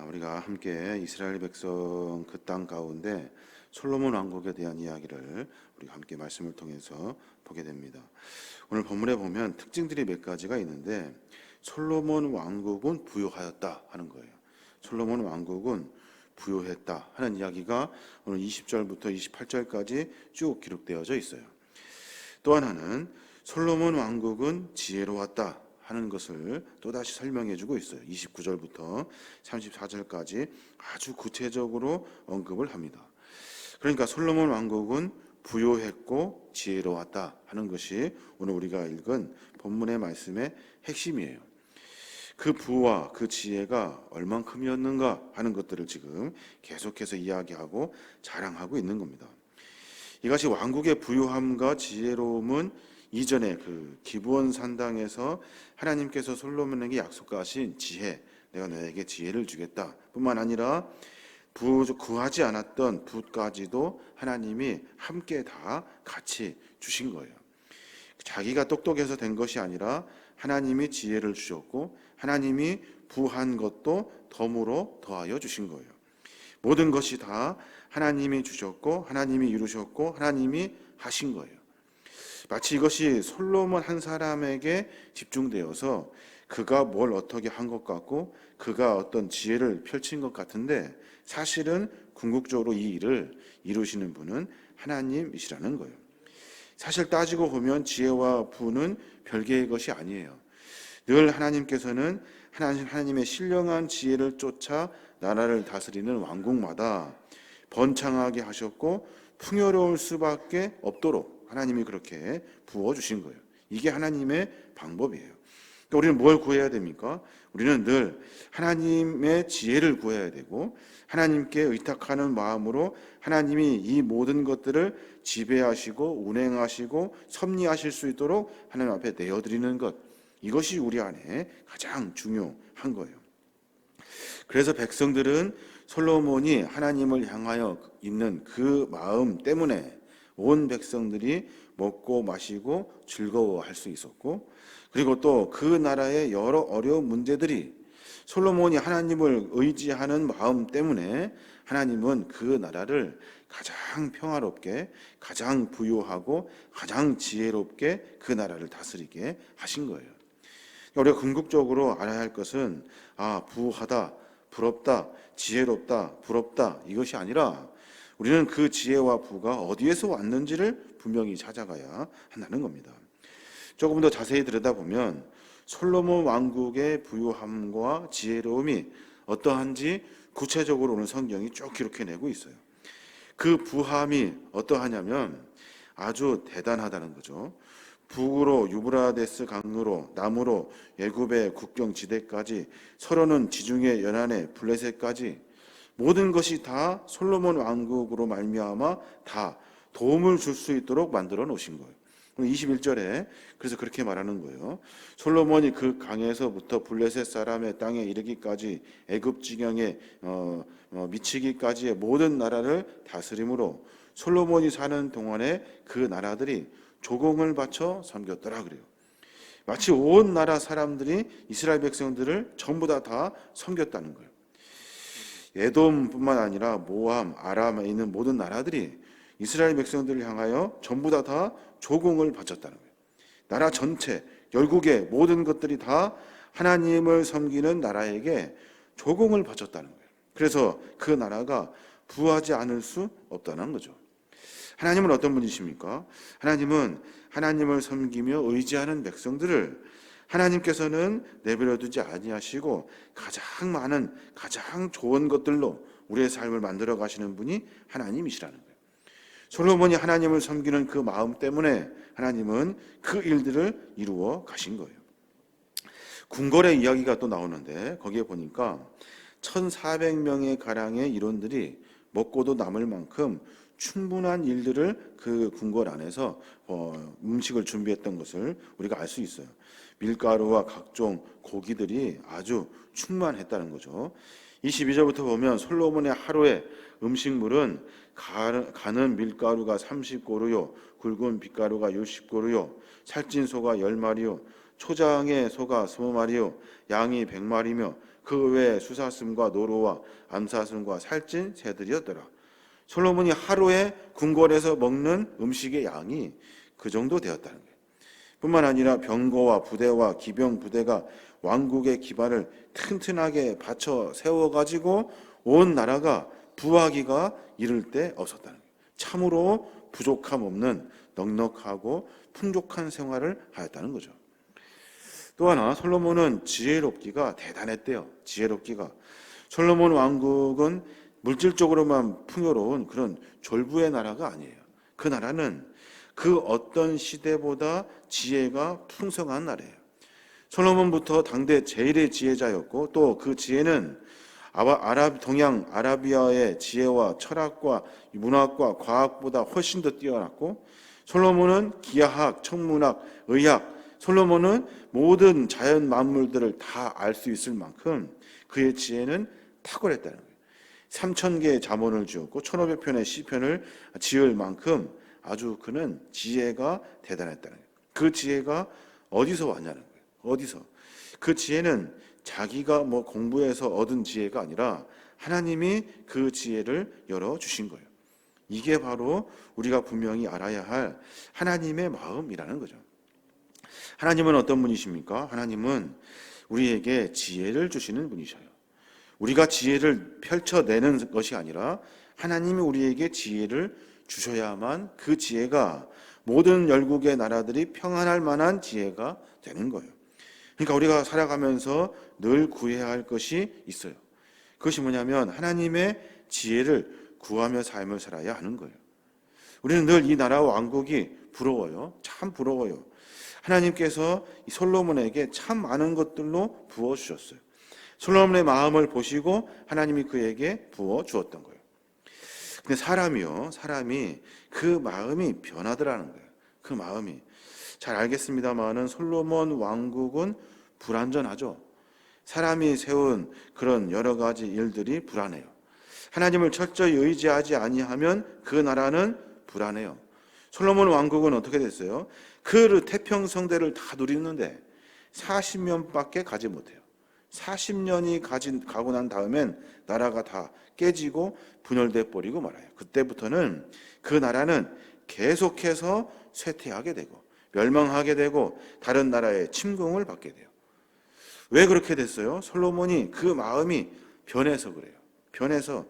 우리가 함께 이스라엘 백성 그 땅 가운데 솔로몬 왕국에 대한 이야기를 우리가 함께 말씀을 통해서 보게 됩니다. 오늘 본문에 보면 특징들이 몇 가지가 있는데 솔로몬 왕국은 부요하였다 하는 거예요. 솔로몬 왕국은 부요했다 하는 이야기가 오늘 20절부터 28절까지 쭉 기록되어져 있어요. 또 하나는 솔로몬 왕국은 지혜로웠다 하는 것을 또다시 설명해 주고 있어요. 29절부터 34절까지 아주 구체적으로 언급을 합니다. 그러니까 솔로몬 왕국은 부요했고 지혜로웠다 하는 것이 오늘 우리가 읽은 본문의 말씀의 핵심이에요. 그 부와 그 지혜가 얼만큼이었는가 하는 것들을 지금 계속해서 이야기하고 자랑하고 있는 겁니다. 이것이 왕국의 부유함과 지혜로움은 이전에 그 기브온 산당에서 하나님께서 솔로몬에게 약속하신 지혜, 내가 너에게 지혜를 주겠다 뿐만 아니라 구하지 않았던 붓까지도 하나님이 함께 다 같이 주신 거예요. 자기가 똑똑해서 된 것이 아니라 하나님이 지혜를 주셨고 하나님이 부한 것도 덤으로 더하여 주신 거예요. 모든 것이 다 하나님이 주셨고 하나님이 이루셨고 하나님이 하신 거예요. 마치 이것이 솔로몬 한 사람에게 집중되어서 그가 뭘 어떻게 한 것 같고 그가 어떤 지혜를 펼친 것 같은데 사실은 궁극적으로 이 일을 이루시는 분은 하나님이시라는 거예요. 사실 따지고 보면 지혜와 부는 별개의 것이 아니에요. 늘 하나님께서는 하나님의 신령한 지혜를 쫓아 나라를 다스리는 왕국마다 번창하게 하셨고 풍요로울 수밖에 없도록 하나님이 그렇게 부어주신 거예요. 이게 하나님의 방법이에요. 그러니까 우리는 뭘 구해야 됩니까? 우리는 늘 하나님의 지혜를 구해야 되고 하나님께 의탁하는 마음으로 하나님이 이 모든 것들을 지배하시고 운행하시고 섭리하실 수 있도록 하나님 앞에 내어드리는 것, 이것이 우리 안에 가장 중요한 거예요. 그래서 백성들은 솔로몬이 하나님을 향하여 있는 그 마음 때문에 온 백성들이 먹고 마시고 즐거워할 수 있었고, 그리고 또 그 나라의 여러 어려운 문제들이 솔로몬이 하나님을 의지하는 마음 때문에 하나님은 그 나라를 가장 평화롭게, 가장 부유하고 가장 지혜롭게 그 나라를 다스리게 하신 거예요. 우리가 궁극적으로 알아야 할 것은 부하다, 부럽다, 지혜롭다, 부럽다, 이것이 아니라 우리는 그 지혜와 부가 어디에서 왔는지를 분명히 찾아가야 한다는 겁니다. 조금 더 자세히 들여다보면 솔로몬 왕국의 부유함과 지혜로움이 어떠한지 구체적으로 오늘 성경이 쭉 기록해내고 있어요. 그 부함이 어떠하냐면 아주 대단하다는 거죠. 북으로 유브라데스 강으로 남으로 애굽의 국경 지대까지 서로는 지중해 연안의 블레셋까지 모든 것이 다 솔로몬 왕국으로 말미암아 다 도움을 줄 수 있도록 만들어 놓으신 거예요. 21절에 그래서 그렇게 말하는 거예요. 솔로몬이 그 강에서부터 블레셋 사람의 땅에 이르기까지 애굽 지경에 미치기까지의 모든 나라를 다스림으로 솔로몬이 사는 동안에 그 나라들이 조공을 바쳐 섬겼더라 그래요. 마치 온 나라 사람들이 이스라엘 백성들을 전부 다 섬겼다는 거예요. 에돔뿐만 아니라 모함, 아람에 있는 모든 나라들이 이스라엘 백성들을 향하여 전부 다 조공을 바쳤다는 거예요. 나라 전체, 열국의 모든 것들이 다 하나님을 섬기는 나라에게 조공을 바쳤다는 거예요. 그래서 그 나라가 부하지 않을 수 없다는 거죠. 하나님은 어떤 분이십니까? 하나님은 하나님을 섬기며 의지하는 백성들을 하나님께서는 내버려두지 아니하시고 가장 많은 가장 좋은 것들로 우리의 삶을 만들어 가시는 분이 하나님이시라는 거예요. 솔로몬이 하나님을 섬기는 그 마음 때문에 하나님은 그 일들을 이루어 가신 거예요. 궁궐의 이야기가 또 나오는데 거기에 보니까 1,400명의 가량의 일원들이 먹고도 남을 만큼 충분한 일들을 그 궁궐 안에서 음식을 준비했던 것을 우리가 알 수 있어요. 밀가루와 각종 고기들이 아주 충만했다는 거죠. 22절부터 보면 솔로몬의 하루의 음식물은 가는 밀가루가 30고루요, 굵은 빛가루가 60고루요, 살찐 소가 10마리요, 초장의 소가 20마리요, 양이 100마리며 그 외에 수사슴과 노루와 암사슴과 살찐 새들이었더라. 솔로몬이 하루에 궁궐에서 먹는 음식의 양이 그 정도 되었다는 거예요. 뿐만 아니라 병거와 부대와 기병 부대가 왕국의 기반을 튼튼하게 받쳐 세워가지고 온 나라가 부하기가 이를 데 없었다는 거예요. 참으로 부족함 없는 넉넉하고 풍족한 생활을 하였다는 거죠. 또 하나, 솔로몬은 지혜롭기가 대단했대요. 지혜롭기가. 솔로몬 왕국은 물질적으로만 풍요로운 그런 졸부의 나라가 아니에요. 그 나라는 그 어떤 시대보다 지혜가 풍성한 나라예요. 솔로몬부터 당대 제일의 지혜자였고 또 그 지혜는 동양 아라비아의 지혜와 철학과 문학과 과학보다 훨씬 더 뛰어났고, 솔로몬은 기하학, 천문학, 의학, 솔로몬은 모든 자연 만물들을 다 알 수 있을 만큼 그의 지혜는 탁월했다는 거예요. 3000개의 잠언을 지었고 1500편의 시편을 지을 만큼 아주 그는 지혜가 대단했다는 거예요. 그 지혜가 어디서 왔냐는 거예요. 어디서? 그 지혜는 자기가 공부해서 얻은 지혜가 아니라 하나님이 그 지혜를 열어주신 거예요. 이게 바로 우리가 분명히 알아야 할 하나님의 마음이라는 거죠. 하나님은 어떤 분이십니까? 하나님은 우리에게 지혜를 주시는 분이셔요. 우리가 지혜를 펼쳐내는 것이 아니라 하나님이 우리에게 지혜를 주셔야만 그 지혜가 모든 열국의 나라들이 평안할 만한 지혜가 되는 거예요. 그러니까 우리가 살아가면서 늘 구해야 할 것이 있어요. 그것이 뭐냐면 하나님의 지혜를 구하며 삶을 살아야 하는 거예요. 우리는 늘 이 나라 왕국이 부러워요. 참 부러워요. 하나님께서 이 솔로몬에게 참 많은 것들로 부어주셨어요. 솔로몬의 마음을 보시고 하나님이 그에게 부어주었던 거예요. 근데 사람이 그 마음이 변하더라는 거예요. 그 마음이. 잘 알겠습니다만은 솔로몬 왕국은 불완전하죠. 사람이 세운 그런 여러 가지 일들이 불안해요. 하나님을 철저히 의지하지 아니하면 그 나라는 불안해요. 솔로몬 왕국은 어떻게 됐어요? 그 태평성대를 다 누리는데 40년밖에 가지 못해요. 40년이 가고 난 다음엔 나라가 다 깨지고 분열돼 버리고 말아요. 그때부터는 그 나라는 계속해서 쇠퇴하게 되고 멸망하게 되고 다른 나라의 침공을 받게 돼요. 왜 그렇게 됐어요? 솔로몬이 그 마음이 변해서 그래요. 변해서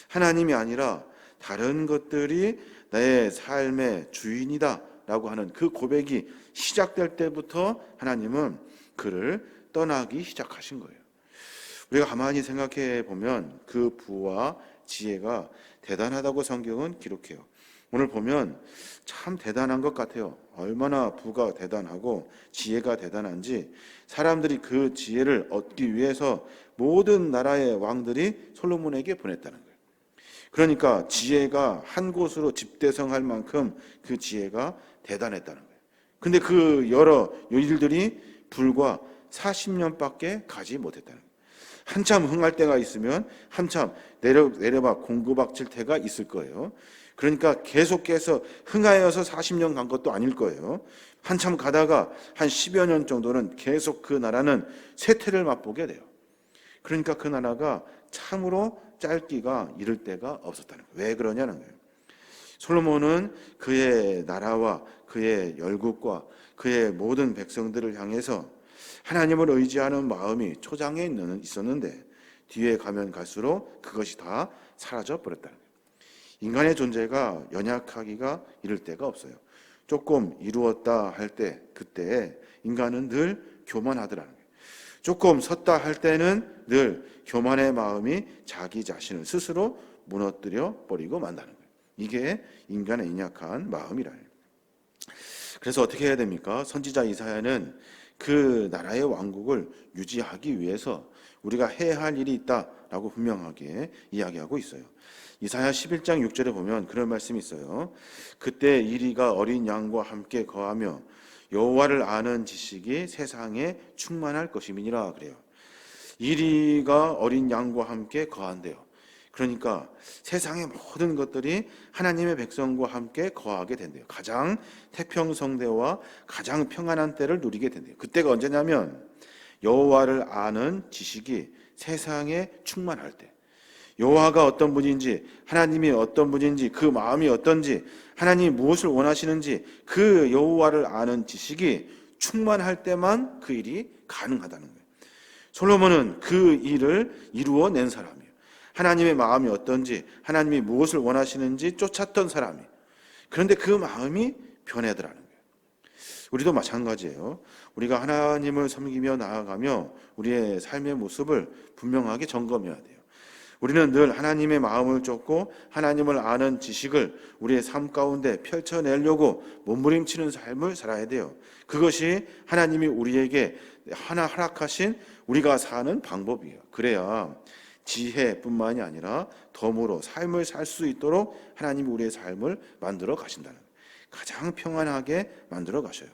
하나님이 아니라 다른 것들이 내 삶의 주인이다 라고 하는 그 고백이 시작될 때부터 하나님은 그를 떠나기 시작하신 거예요. 우리가 가만히 생각해 보면 그 부와 지혜가 대단하다고 성경은 기록해요. 오늘 보면 참 대단한 것 같아요. 얼마나 부가 대단하고 지혜가 대단한지 사람들이 그 지혜를 얻기 위해서 모든 나라의 왕들이 솔로몬에게 보냈다는 거예요. 그러니까 지혜가 한 곳으로 집대성할 만큼 그 지혜가 대단했다는 거예요. 근데 그 여러 일들이 불과 40년밖에 가지 못했다는 거예요. 한참 흥할 때가 있으면 한참 내려막 공구박칠 때가 있을 거예요. 그러니까 계속해서 흥하여서 40년 간 것도 아닐 거예요. 한참 가다가 한 10여 년 정도는 계속 그 나라는 쇠퇴를 맛보게 돼요. 그러니까 그 나라가 참으로 짧기가 이를 때가 없었다는 거예요. 왜 그러냐는 거예요. 솔로몬은 그의 나라와 그의 열국과 그의 모든 백성들을 향해서 하나님을 의지하는 마음이 초장에 있었는데 뒤에 가면 갈수록 그것이 다 사라져 버렸다는 거예요. 인간의 존재가 연약하기가 이를 때가 없어요. 조금 이루었다 할 때 그때 인간은 늘 교만하더라는 거예요. 조금 섰다 할 때는 늘 교만의 마음이 자기 자신을 스스로 무너뜨려 버리고 만다는 거예요. 이게 인간의 연약한 마음이라. 그래서 어떻게 해야 됩니까? 선지자 이사야는 그 나라의 왕국을 유지하기 위해서 우리가 해야 할 일이 있다라고 분명하게 이야기하고 있어요. 이사야 11장 6절에 보면 그런 말씀이 있어요. 그때 이리가 어린 양과 함께 거하며 여호와를 아는 지식이 세상에 충만할 것임이니라 그래요. 이리가 어린 양과 함께 거한대요. 그러니까 세상의 모든 것들이 하나님의 백성과 함께 거하게 된대요. 가장 태평성대와 가장 평안한 때를 누리게 된대요. 그때가 언제냐면 여호와를 아는 지식이 세상에 충만할 때, 여호와가 어떤 분인지, 하나님이 어떤 분인지, 그 마음이 어떤지, 하나님이 무엇을 원하시는지 그 여호와를 아는 지식이 충만할 때만 그 일이 가능하다는 거예요. 솔로몬은 그 일을 이루어낸 사람이에요. 하나님의 마음이 어떤지, 하나님이 무엇을 원하시는지 쫓았던 사람이. 그런데 그 마음이 변하더라는 거예요. 우리도 마찬가지예요. 우리가 하나님을 섬기며 나아가며 우리의 삶의 모습을 분명하게 점검해야 돼요. 우리는 늘 하나님의 마음을 쫓고 하나님을 아는 지식을 우리의 삶 가운데 펼쳐내려고 몸부림치는 삶을 살아야 돼요. 그것이 하나님이 우리에게 하나 허락하신 우리가 사는 방법이에요. 그래야 지혜뿐만이 아니라 덤으로 삶을 살 수 있도록 하나님이 우리의 삶을 만들어 가신다는 거예요. 가장 평안하게 만들어 가셔요.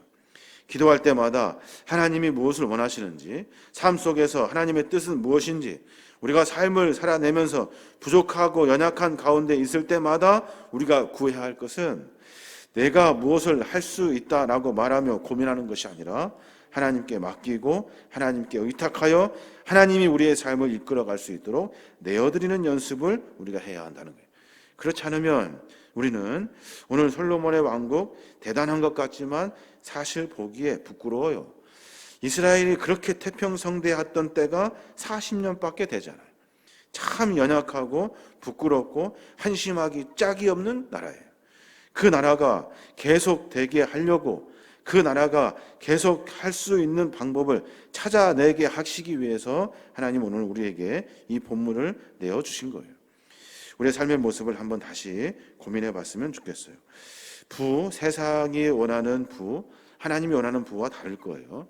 기도할 때마다 하나님이 무엇을 원하시는지, 삶 속에서 하나님의 뜻은 무엇인지, 우리가 삶을 살아내면서 부족하고 연약한 가운데 있을 때마다 우리가 구해야 할 것은 내가 무엇을 할 수 있다라고 말하며 고민하는 것이 아니라 하나님께 맡기고 하나님께 의탁하여 하나님이 우리의 삶을 이끌어갈 수 있도록 내어드리는 연습을 우리가 해야 한다는 거예요. 그렇지 않으면 우리는 오늘 솔로몬의 왕국 대단한 것 같지만 사실 보기에 부끄러워요. 이스라엘이 그렇게 태평성대했던 때가 40년밖에 되잖아요. 참 연약하고 부끄럽고 한심하기 짝이 없는 나라예요. 그 나라가 계속 되게 하려고, 그 나라가 계속 할 수 있는 방법을 찾아내게 하시기 위해서 하나님 오늘 우리에게 이 본문을 내어주신 거예요. 우리의 삶의 모습을 한번 다시 고민해 봤으면 좋겠어요. 세상이 원하는 하나님이 원하는 부와 다를 거예요.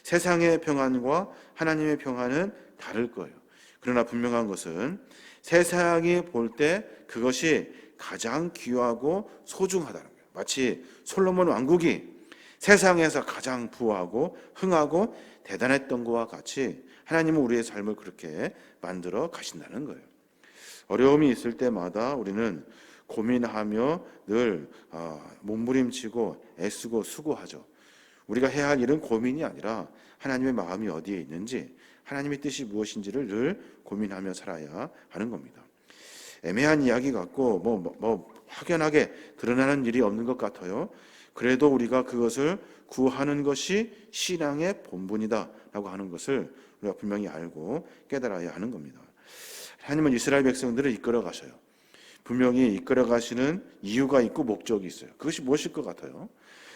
세상의 평안과 하나님의 평안은 다를 거예요. 그러나 분명한 것은 세상이 볼 때 그것이 가장 귀하고 소중하다는 거예요. 마치 솔로몬 왕국이 세상에서 가장 부하고 흥하고 대단했던 것과 같이 하나님은 우리의 삶을 그렇게 만들어 가신다는 거예요. 어려움이 있을 때마다 우리는 고민하며 늘 몸부림치고 애쓰고 수고하죠. 우리가 해야 할 일은 고민이 아니라 하나님의 마음이 어디에 있는지, 하나님의 뜻이 무엇인지를 늘 고민하며 살아야 하는 겁니다. 애매한 이야기 같고 확연하게 드러나는 일이 없는 것 같아요. 그래도 우리가 그것을 구하는 것이 신앙의 본분이다라고 하는 것을 우리가 분명히 알고 깨달아야 하는 겁니다. 하나님은 이스라엘 백성들을 이끌어 가셔요. 분명히 이끌어 가시는 이유가 있고 목적이 있어요. 그것이 무엇일 것 같아요?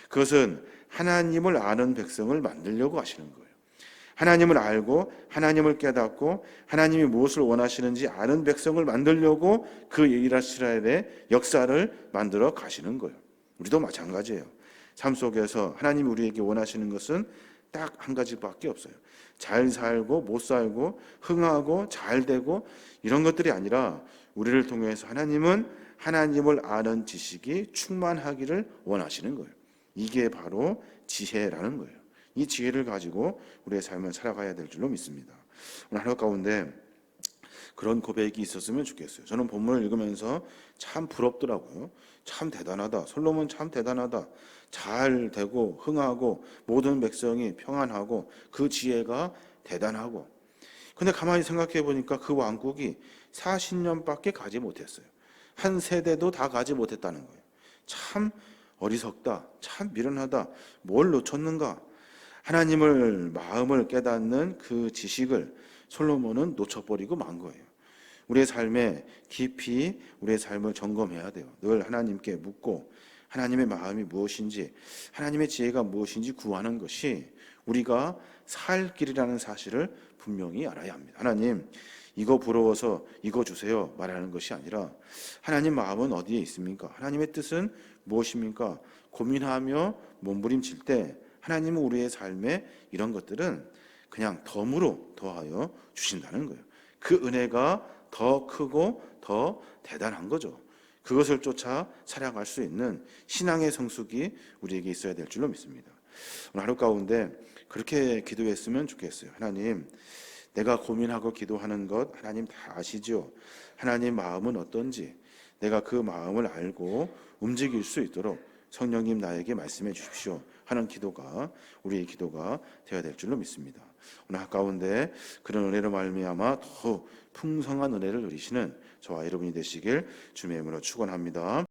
그것은 하나님을 아는 백성을 만들려고 하시는 거예요. 하나님을 알고 하나님을 깨닫고 하나님이 무엇을 원하시는지 아는 백성을 만들려고 그 이스라엘의 역사를 만들어 가시는 거예요. 우리도 마찬가지예요. 삶 속에서 하나님이 우리에게 원하시는 것은 딱 한 가지밖에 없어요. 잘 살고 못 살고 흥하고 잘 되고 이런 것들이 아니라 우리를 통해서 하나님은 하나님을 아는 지식이 충만하기를 원하시는 거예요. 이게 바로 지혜라는 거예요. 이 지혜를 가지고 우리의 삶을 살아가야 될 줄로 믿습니다. 오늘 하루 가운데 그런 고백이 있었으면 좋겠어요. 저는 본문을 읽으면서 참 부럽더라고요. 참 대단하다. 솔로몬 참 대단하다. 잘 되고 흥하고 모든 백성이 평안하고 그 지혜가 대단하고. 근데 가만히 생각해 보니까 그 왕국이 40년밖에 가지 못했어요. 한 세대도 다 가지 못했다는 거예요. 참 어리석다. 참 미련하다. 뭘 놓쳤는가? 하나님을 마음을 깨닫는 그 지식을 솔로몬은 놓쳐버리고 만 거예요. 우리의 삶에 깊이 우리의 삶을 점검해야 돼요. 늘 하나님께 묻고 하나님의 마음이 무엇인지 하나님의 지혜가 무엇인지 구하는 것이 우리가 살 길이라는 사실을 분명히 알아야 합니다. 하나님 이거 부러워서 이거 주세요 말하는 것이 아니라 하나님 마음은 어디에 있습니까? 하나님의 뜻은 무엇입니까? 고민하며 몸부림칠 때 하나님은 우리의 삶에 이런 것들은 그냥 덤으로 더하여 주신다는 거예요. 그 은혜가 더 크고 더 대단한 거죠. 그것을 쫓아 살아갈 수 있는 신앙의 성숙이 우리에게 있어야 될 줄로 믿습니다. 오늘 하루 가운데 그렇게 기도했으면 좋겠어요. 하나님, 내가 고민하고 기도하는 것 하나님 다 아시죠? 하나님 마음은 어떤지 내가 그 마음을 알고 움직일 수 있도록 성령님 나에게 말씀해 주십시오 하는 기도가 우리의 기도가 되어야 될 줄로 믿습니다. 오늘 가운데 그런 은혜로 말미암아 더 풍성한 은혜를 누리시는 저와 여러분이 되시길 주님의 이름으로 축원합니다.